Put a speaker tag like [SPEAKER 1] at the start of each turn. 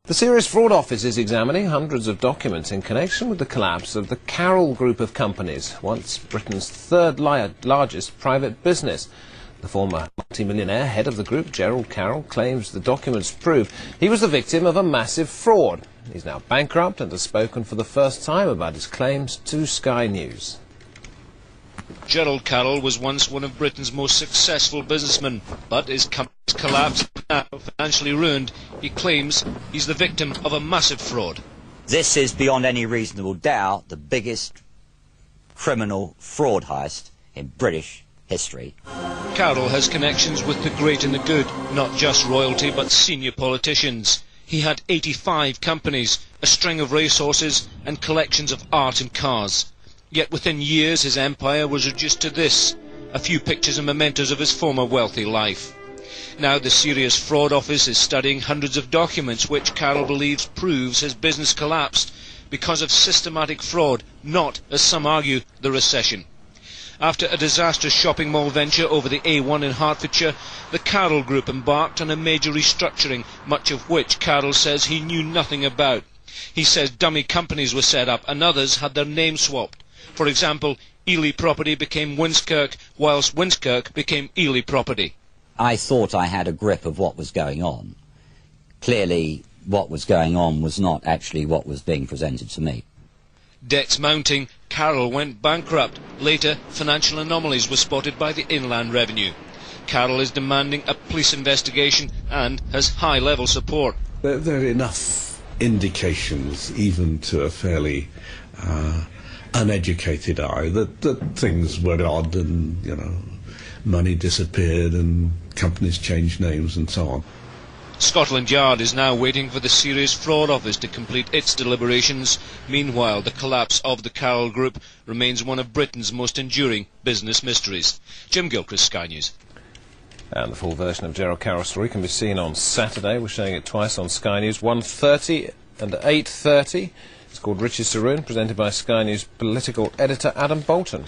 [SPEAKER 1] The Serious Fraud Office is examining hundreds of documents in connection with the collapse of the Carroll group of companies, once Britain's third largest private business. The former multimillionaire head of the group, Gerald Carroll, claims the documents prove he was the victim of a massive fraud. He's now bankrupt and has spoken for the first time about his claims to Sky News.
[SPEAKER 2] Gerald Carroll was once one of Britain's most successful businessmen, but his company's collapsed, now financially ruined. He claims he's the victim of a massive fraud.
[SPEAKER 3] This is, beyond any reasonable doubt, the biggest criminal fraud heist in British history.
[SPEAKER 2] Carroll has connections with the great and the good, not just royalty but senior politicians. He had 85 companies, a string of racehorses and collections of art and cars. Yet within years his empire was reduced to this, a few pictures and mementos of his former wealthy life. Now the Serious Fraud Office is studying hundreds of documents which Carroll believes proves his business collapsed because of systematic fraud, not, as some argue, the recession. After a disastrous shopping mall venture over the A1 in Hertfordshire, the Carroll Group embarked on a major restructuring, much of which Carroll says he knew nothing about. He says dummy companies were set up and others had their names swapped. For example, Ely Property became Winskirk, whilst Winskirk became Ely Property.
[SPEAKER 3] I thought I had a grip of what was going on. Clearly, what was going on was not actually what was being presented to me.
[SPEAKER 2] Debts mounting, Carroll went bankrupt. Later, financial anomalies were spotted by the Inland Revenue. Carroll is demanding a police investigation and has high-level support.
[SPEAKER 4] There are enough indications, even to a fairly uneducated eye, that things were odd and, money disappeared and companies changed names and so on.
[SPEAKER 2] Scotland Yard is now waiting for the Serious Fraud Office to complete its deliberations. Meanwhile, the collapse of the Carroll Group remains one of Britain's most enduring business mysteries. Jim Gilchrist, Sky News.
[SPEAKER 1] And the full version of Gerald Carroll's story can be seen on Saturday. We're showing it twice on Sky News, 1:30 and 8:30. It's called Riches to Ruin, presented by Sky News political editor Adam Bolton.